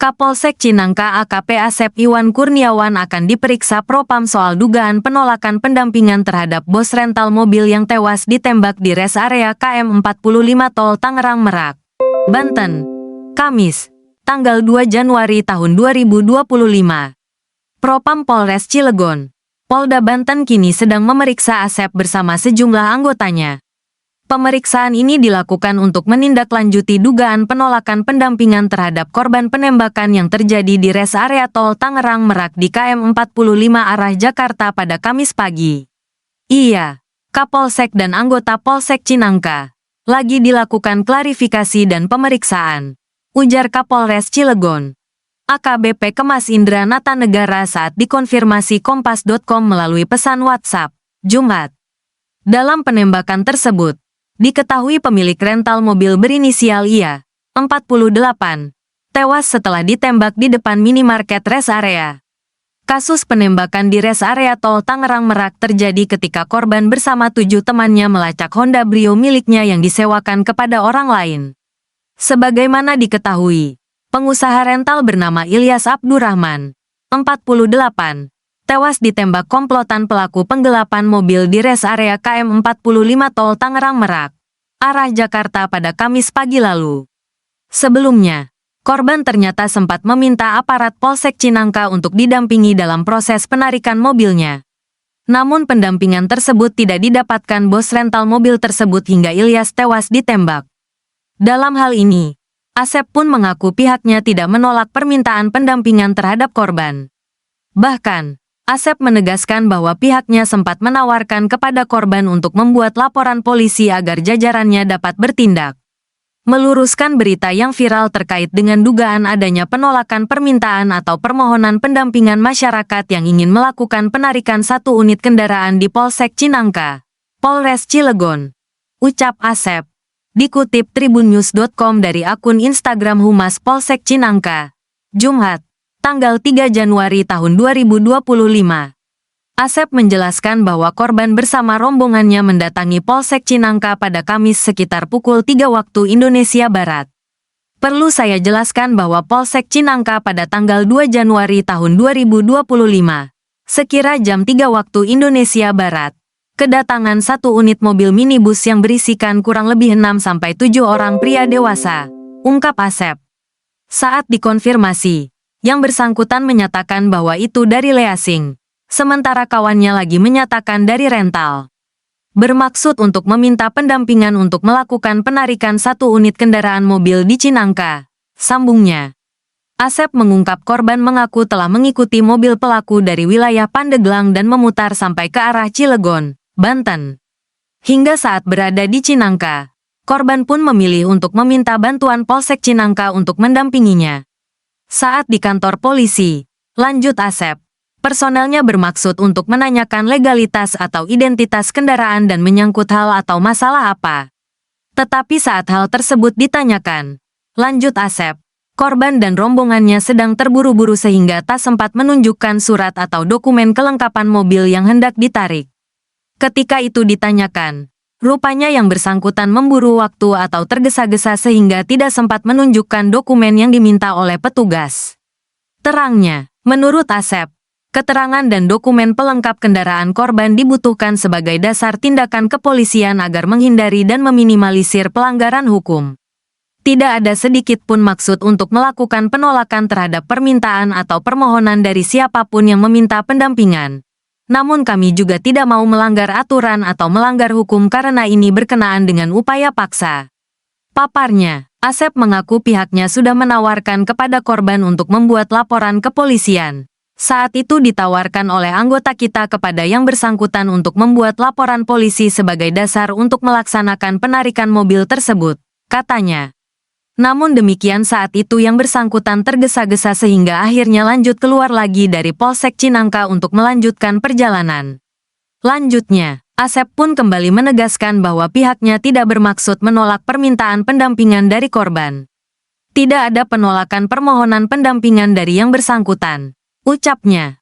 Kapolsek Cinangka AKP Asep Iwan Kurniawan akan diperiksa Propam soal dugaan penolakan pendampingan terhadap bos rental mobil yang tewas ditembak di res area KM 45 Tol Tangerang Merak, Banten, Kamis, tanggal 2 Januari tahun 2025. Propam Polres Cilegon, Polda Banten kini sedang memeriksa Asep bersama sejumlah anggotanya. Pemeriksaan ini dilakukan untuk menindaklanjuti dugaan penolakan pendampingan terhadap korban penembakan yang terjadi di res area Tol Tangerang Merak di KM 45 arah Jakarta pada Kamis pagi. Iya, Kapolsek dan anggota Polsek Cinangka lagi dilakukan klarifikasi dan pemeriksaan, ujar Kapolres Cilegon, AKBP Kemas Indra Natanegara saat dikonfirmasi Kompas.com melalui pesan WhatsApp, Jumat. Dalam penembakan tersebut, diketahui pemilik rental mobil berinisial IA, 48, tewas setelah ditembak di depan minimarket res area. Kasus penembakan di res area Tol Tangerang Merak terjadi ketika korban bersama 7 temannya melacak Honda Brio miliknya yang disewakan kepada orang lain. Sebagaimana diketahui, pengusaha rental bernama Ilyas Abdurrahman, 48, tewas ditembak komplotan pelaku penggelapan mobil di res area KM 45 Tol Tangerang Merak, arah Jakarta pada Kamis pagi lalu. Sebelumnya, korban ternyata sempat meminta aparat Polsek Cinangka untuk didampingi dalam proses penarikan mobilnya. Namun pendampingan tersebut tidak didapatkan bos rental mobil tersebut hingga Ilyas tewas ditembak. Dalam hal ini, Asep pun mengaku pihaknya tidak menolak permintaan pendampingan terhadap korban. Bahkan, Asep menegaskan bahwa pihaknya sempat menawarkan kepada korban untuk membuat laporan polisi agar jajarannya dapat bertindak. Meluruskan berita yang viral terkait dengan dugaan adanya penolakan permintaan atau permohonan pendampingan masyarakat yang ingin melakukan penarikan satu unit kendaraan di Polsek Cinangka, Polres Cilegon, ucap Asep. Dikutip tribunnews.com dari akun Instagram Humas Polsek Cinangka, Jumat, tanggal 3 Januari tahun 2025. Asep menjelaskan bahwa korban bersama rombongannya mendatangi Polsek Cinangka pada Kamis sekitar pukul 3 waktu Indonesia Barat. Perlu saya jelaskan bahwa Polsek Cinangka pada tanggal 2 Januari tahun 2025, sekira jam 3 waktu Indonesia Barat, kedatangan satu unit mobil minibus yang berisikan kurang lebih 6-7 orang pria dewasa, ungkap Asep. Saat dikonfirmasi, yang bersangkutan menyatakan bahwa itu dari leasing, sementara kawannya lagi menyatakan dari rental. Bermaksud untuk meminta pendampingan untuk melakukan penarikan satu unit kendaraan mobil di Cinangka, sambungnya. Asep mengungkap korban mengaku telah mengikuti mobil pelaku dari wilayah Pandeglang dan memutar sampai ke arah Cilegon, Banten. Hingga saat berada di Cinangka, korban pun memilih untuk meminta bantuan Polsek Cinangka untuk mendampinginya. Saat di kantor polisi, lanjut Asep, personelnya bermaksud untuk menanyakan legalitas atau identitas kendaraan dan menyangkut hal atau masalah apa. Tetapi saat hal tersebut ditanyakan, lanjut Asep, korban dan rombongannya sedang terburu-buru sehingga tak sempat menunjukkan surat atau dokumen kelengkapan mobil yang hendak ditarik. Ketika itu ditanyakan, rupanya yang bersangkutan memburu waktu atau tergesa-gesa sehingga tidak sempat menunjukkan dokumen yang diminta oleh petugas. Terangnya, menurut Asep, keterangan dan dokumen pelengkap kendaraan korban dibutuhkan sebagai dasar tindakan kepolisian agar menghindari dan meminimalisir pelanggaran hukum. Tidak ada sedikit pun maksud untuk melakukan penolakan terhadap permintaan atau permohonan dari siapapun yang meminta pendampingan. Namun kami juga tidak mau melanggar aturan atau melanggar hukum karena ini berkenaan dengan upaya paksa. Paparnya, Asep mengaku pihaknya sudah menawarkan kepada korban untuk membuat laporan kepolisian. Saat itu ditawarkan oleh anggota kita kepada yang bersangkutan untuk membuat laporan polisi sebagai dasar untuk melaksanakan penarikan mobil tersebut, katanya. Namun demikian saat itu yang bersangkutan tergesa-gesa sehingga akhirnya lanjut keluar lagi dari Polsek Cinangka untuk melanjutkan perjalanan. Lanjutnya, Asep pun kembali menegaskan bahwa pihaknya tidak bermaksud menolak permintaan pendampingan dari korban. Tidak ada penolakan permohonan pendampingan dari yang bersangkutan, ucapnya.